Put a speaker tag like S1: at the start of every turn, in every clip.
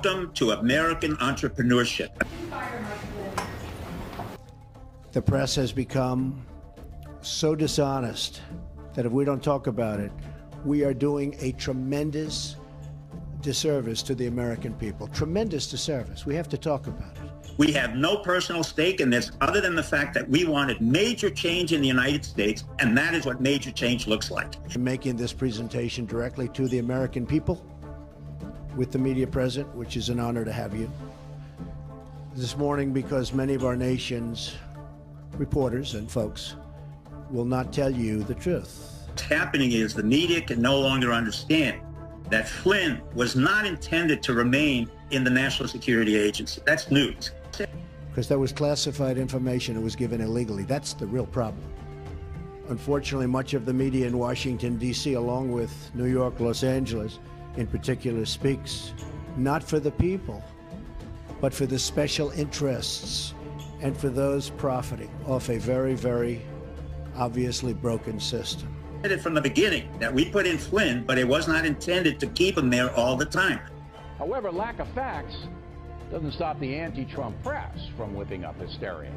S1: Welcome to American entrepreneurship.
S2: The press has become so dishonest that if we don't talk about it, we are doing a tremendous disservice to the American people. Tremendous disservice. We have to talk about it.
S1: We have no personal stake in this other than the fact that we wanted major change in the United States, and that is what major change looks like.
S2: I'm making this presentation directly to the American people with the media present, which is an honor to have you. This morning, because many of our nation's reporters and folks will not tell you the truth.
S1: What's happening is the media can no longer understand that Flynn was not intended to remain in the National Security Agency. That's news.
S2: Because that was classified information that was given illegally. That's the real problem. Unfortunately, much of the media in Washington, D.C., along with New York, Los Angeles in particular, speaks not for the people, but for the special interests and for those profiting off a very, very obviously broken system.
S1: From the beginning that we put in Flynn, but it was not intended to keep him there all the time.
S3: However, lack of facts doesn't stop the anti-Trump press from whipping up hysteria.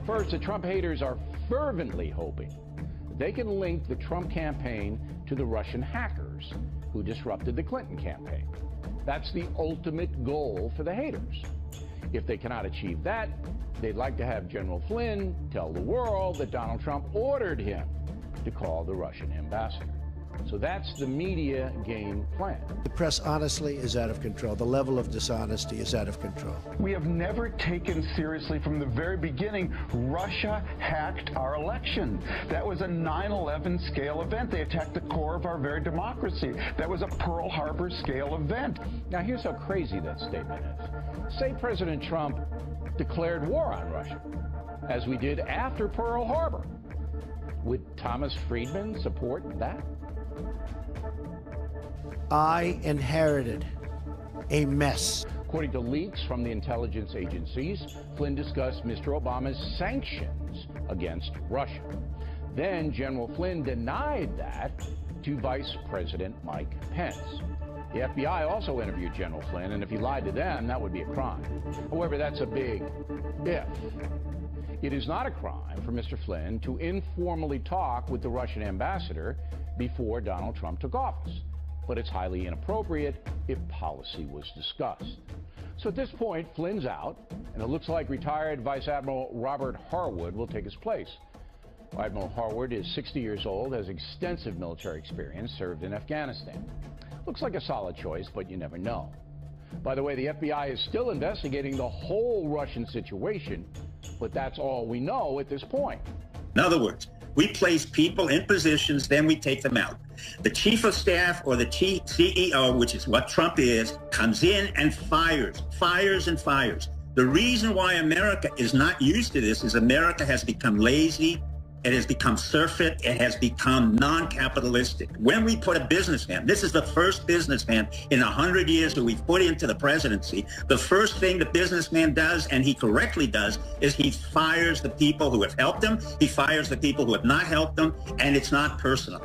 S3: First, the Trump haters are fervently hoping they can link the Trump campaign to the Russian hackers who disrupted the Clinton campaign. That's the ultimate goal for the haters. If they cannot achieve that, they'd like to have General Flynn tell the world that Donald Trump ordered him to call the Russian ambassador. So that's the media game plan.
S2: The press honestly is out of control. The level of dishonesty is out of control.
S4: We have never taken seriously from the very beginning, Russia hacked our election. That was a 9/11 scale event. They attacked the core of our very democracy. That was a Pearl Harbor scale event.
S3: Now here's how crazy that statement is. Say President Trump declared war on Russia, as we did after Pearl Harbor. Would Thomas Friedman support that?
S2: I inherited a mess.
S3: According to leaks from the intelligence agencies, Flynn discussed Mr. Obama's sanctions against Russia. Then General Flynn denied that to Vice President Mike Pence. The FBI also interviewed General Flynn, and if he lied to them, that would be a crime. However, that's a big if. It is not a crime for Mr. Flynn to informally talk with the Russian ambassador before Donald Trump took office, but it's highly inappropriate if policy was discussed. So at this point, Flynn's out, and it looks like retired Vice Admiral Robert Harwood will take his place. Admiral Harwood is 60 years old, has extensive military experience, served in Afghanistan. Looks like a solid choice, but you never know. By the way, the FBI is still investigating the whole Russian situation, but that's all we know at this point.
S1: In other words, we place people in positions, then we take them out. The chief of staff or the chief CEO, which is what Trump is, comes in and fires and fires. The reason why America is not used to this is America has become lazy. It has become surfeit. It has become non-capitalistic. When we put a businessman, this is the first businessman in 100 years that we've put into the presidency, the first thing the businessman does, and he correctly does, is he fires the people who have helped him. He fires the people who have not helped him, and it's not personal.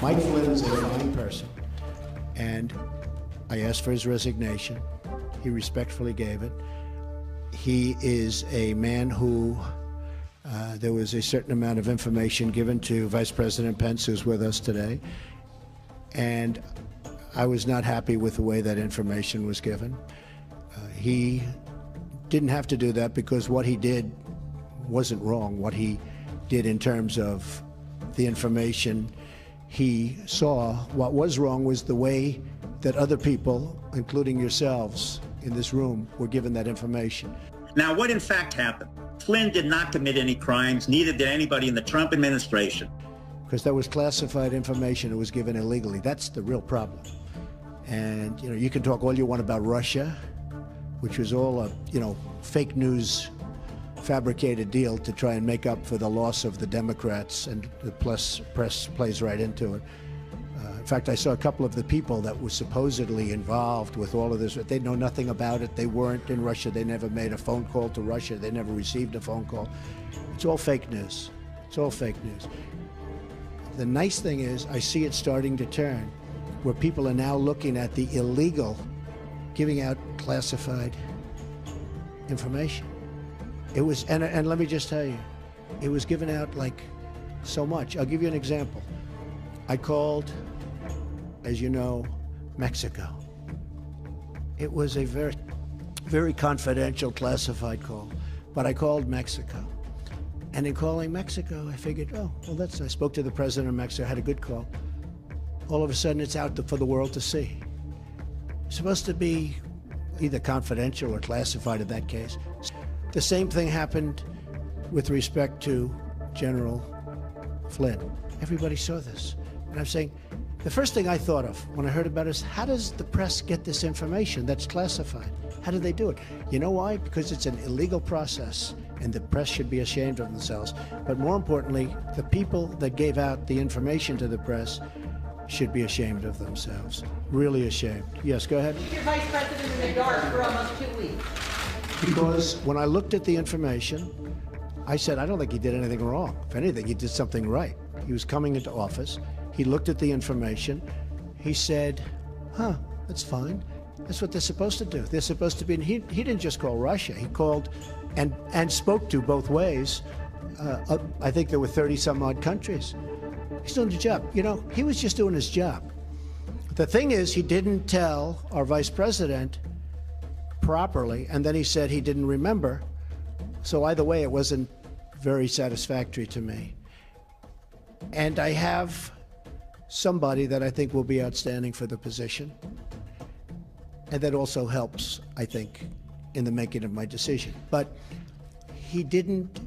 S2: Mike Flynn is a fine person, and I asked for his resignation. He respectfully gave it. He is a man who, there was a certain amount of information given to Vice President Pence, who's with us today, and I was not happy with the way that information was given. He didn't have to do that because what he did wasn't wrong. What he did in terms of the information he saw, what was wrong was the way that other people, including yourselves in this room, were given that information.
S1: Now, what in fact happened? Flynn did not commit any crimes, neither did anybody in the Trump administration.
S2: Because that was classified information that was given illegally. That's the real problem. And, you can talk all you want about Russia, which was all a, fake news fabricated deal to try and make up for the loss of the Democrats, and the press plays right into it. In fact, I saw a couple of the people that were supposedly involved with all of this. They know nothing about it. They weren't in Russia. They never made a phone call to Russia. They never received a phone call. It's all fake news. It's all fake news. The nice thing is I see it starting to turn. where people are now looking at the illegal giving out classified information. It was, and let me just tell you, it was given out like so much. I'll give you an example. I called, as you know, Mexico. It was a very, very confidential classified call, but I called Mexico. And in calling Mexico, I figured, oh, well, I spoke to the president of Mexico, had a good call. All of a sudden, it's out for the world to see. It's supposed to be either confidential or classified in that case. The same thing happened with respect to General Flynn. Everybody saw this. And I'm saying, the first thing I thought of when I heard about it is, how does the press get this information that's classified? How do they do it? You know why? Because it's an illegal process, and the press should be ashamed of themselves. But more importantly, the people that gave out the information to the press should be ashamed of themselves. Really ashamed. Yes, go ahead.
S5: Keep your vice president in the dark for almost 2 weeks.
S2: Because when I looked at the information, I said, I don't think he did anything wrong. If anything, he did something right. He was coming into office. He looked at the information. He said, huh, that's fine. That's what they're supposed to do. They're supposed to be, and he didn't just call Russia. He called and spoke to both ways. I think there were 30-some-odd countries. He's doing the job. You know, he was just doing his job. The thing is, he didn't tell our vice president properly, and then he said he didn't remember. So either way, it wasn't very satisfactory to me. And I have somebody that I think will be outstanding for the position. And that also helps, I think, in the making of my decision. But he didn't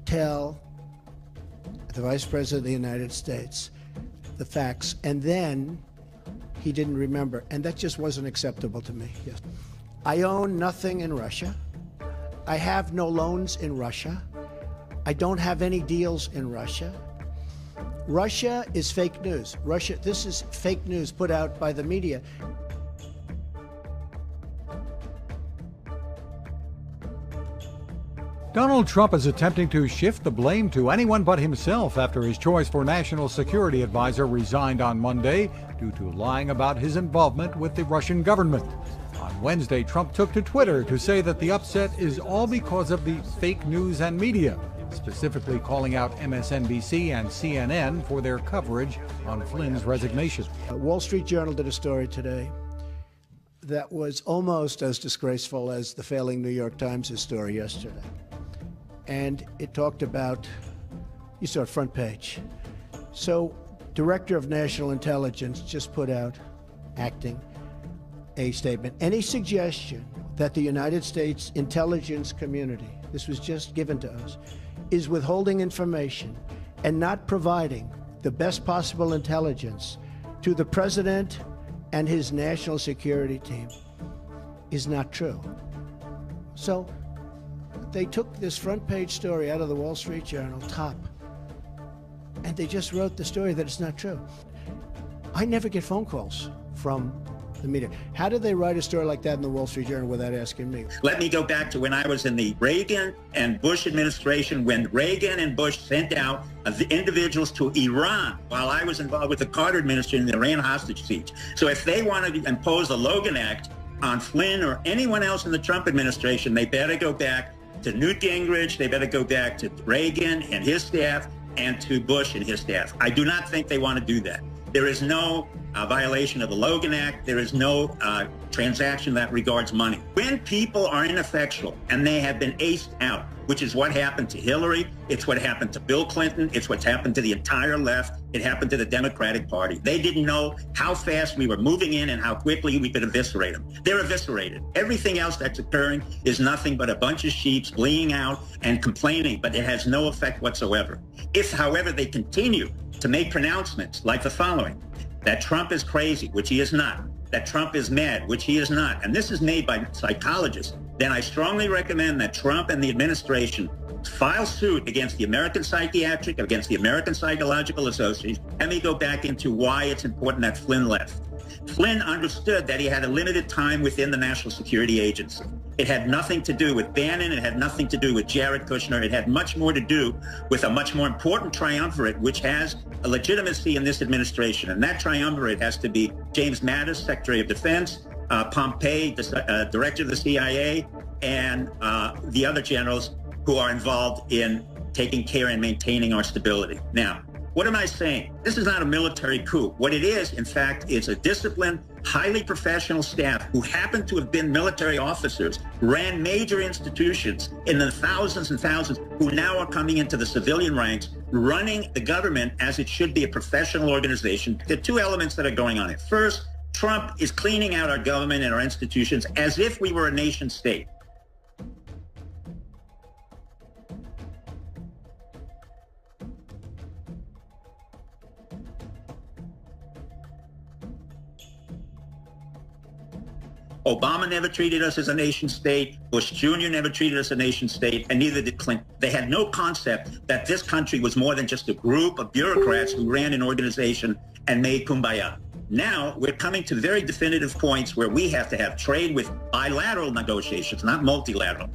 S2: tell the Vice President of the United States the facts, and then he didn't remember. And that just wasn't acceptable to me. Yes. I own nothing in Russia. I have no loans in Russia. I don't have any deals in Russia. Russia is fake news. This is fake news put out by the media.
S6: Donald Trump is attempting to shift the blame to anyone but himself after his choice for National Security Advisor resigned on Monday due to lying about his involvement with the Russian government. On Wednesday, Trump took to Twitter to say that the upset is all because of the fake news and media, specifically calling out MSNBC and CNN for their coverage on Flynn's resignation.
S2: Wall Street Journal did a story today that was almost as disgraceful as the failing New York Times' story yesterday. And it talked about, you saw it front page. So, Director of National Intelligence just put out, acting, a statement. Any suggestion that the United States intelligence community, this was just given to us, is withholding information and not providing the best possible intelligence to the president and his national security team is not true. So they took this front page story out of the Wall Street Journal, top, and they just wrote the story that it's not true. I never get phone calls from the media. How did they write a story like that in the Wall Street Journal without asking me?
S1: Let me go back to when I was in the Reagan and Bush administration, when Reagan and Bush sent out the individuals to Iran while I was involved with the Carter administration in the Iran hostage siege. So if they wanted to impose the Logan Act on Flynn or anyone else in the Trump administration, they better go back to Newt Gingrich, they better go back to Reagan and his staff, and to Bush and his staff. I do not think they want to do that. There is no violation of the Logan Act. There is no transaction that regards money. When people are ineffectual and they have been aced out, which is what happened to Hillary, it's what happened to Bill Clinton, it's what's happened to the entire left, it happened to the Democratic Party. They didn't know how fast we were moving in and how quickly we could eviscerate them. They're eviscerated. Everything else that's occurring is nothing but a bunch of sheep bleeding out and complaining, but it has no effect whatsoever. If, however, they continue to make pronouncements like the following, that Trump is crazy, which he is not, that Trump is mad, which he is not, and this is made by psychologists, then I strongly recommend that Trump and the administration file suit against the American Psychiatric, against the American Psychological Association. Let me go back into why it's important that Flynn left. Flynn understood that he had a limited time within the National Security Agency. It had nothing to do with Bannon. It had nothing to do with Jared Kushner. It had much more to do with a much more important triumvirate, which has a legitimacy in this administration. And that triumvirate has to be James Mattis, Secretary of Defense, Pompeo, the Director of the CIA, and the other generals who are involved in taking care and maintaining our stability. Now, what am I saying? This is not a military coup. What it is, in fact, is a disciplined, highly professional staff who happen to have been military officers, ran major institutions in the thousands and thousands, who now are coming into the civilian ranks, running the government as it should be a professional organization. There are two elements that are going on here. First, Trump is cleaning out our government and our institutions as if we were a nation state. Obama never treated us as a nation state. Bush Jr. never treated us as a nation state, and neither did Clinton. They had no concept that this country was more than just a group of bureaucrats who ran an organization and made kumbaya. Now we're coming to very definitive points where we have to have trade with bilateral negotiations, not multilateral.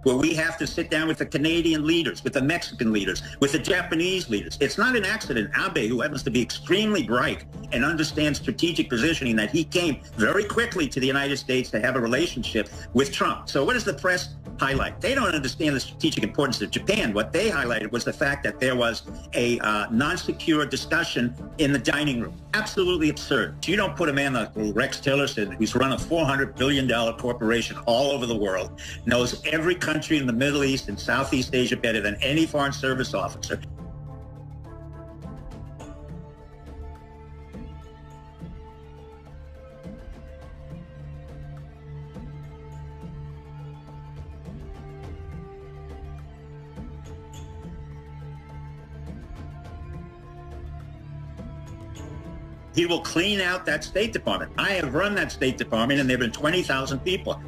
S1: Where we have to sit down with the Canadian leaders, with the Mexican leaders, with the Japanese leaders. It's not an accident. Abe, who happens to be extremely bright and understands strategic positioning, that he came very quickly to the United States to have a relationship with Trump. So what does the press highlight? They don't understand the strategic importance of Japan. What they highlighted was the fact that there was a non-secure discussion in the dining room. Absolutely absurd. You don't put a man like Rex Tillerson, who's run a $400 billion corporation all over the world, knows every country in the Middle East and Southeast Asia better than any Foreign Service officer. He will clean out that State Department. I have run that State Department, and there have been 20,000 people.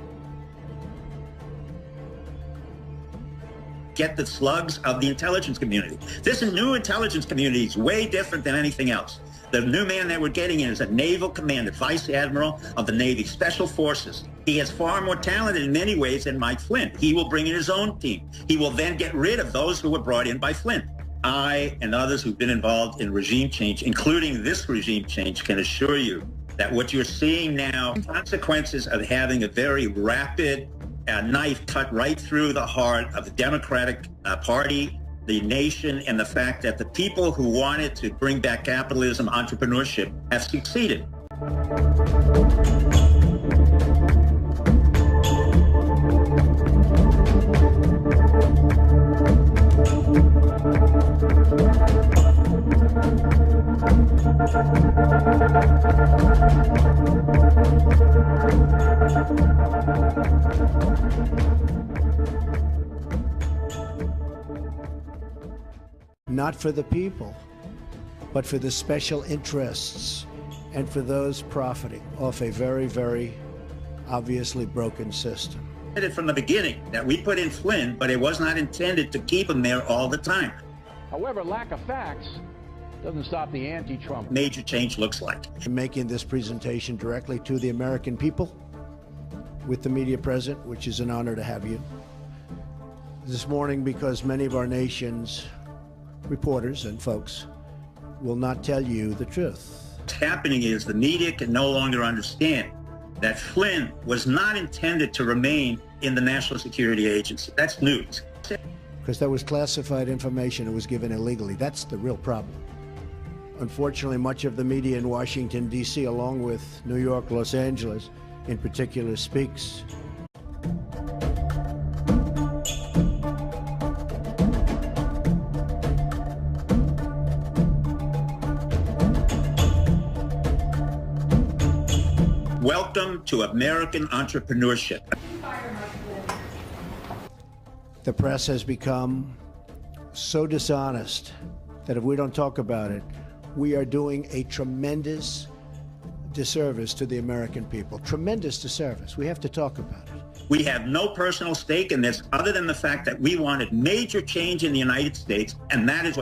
S1: Get the slugs of the intelligence community. This new intelligence community is way different than anything else. The new man that we're getting in is a naval commander, vice admiral of the Navy Special Forces. He is far more talented in many ways than Mike Flynn. He will bring in his own team. He will then get rid of those who were brought in by Flynn. I and others who've been involved in regime change, including this regime change, can assure you that what you're seeing now, consequences of having a very rapid knife cut right through the heart of the Democratic Party, the nation, and the fact that the people who wanted to bring back capitalism, entrepreneurship, have succeeded.
S2: Not for the people, but for the special interests and for those profiting off a very, very obviously broken system.
S1: From the beginning that we put in Flynn, but it was not intended to keep him there all the time.
S3: However, lack of facts doesn't stop the anti-Trump.
S1: Major change looks like.
S2: I'm making this presentation directly to the American people with the media present, which is an honor to have you this morning, because many of our nation's reporters and folks will not tell you the truth.
S1: What's happening is the media can no longer understand that Flynn was not intended to remain in the National Security Agency. That's news.
S2: Because that was classified information that was given illegally. That's the real problem. Unfortunately, much of the media in Washington, D.C., along with New York, Los Angeles in particular, speaks
S1: Welcome to American entrepreneurship.
S2: The press has become so dishonest that if we don't talk about it, we are doing a tremendous disservice to the American people. Tremendous disservice. We have to talk about it.
S1: We have no personal stake in this other than the fact that we wanted major change in the United States, and that is what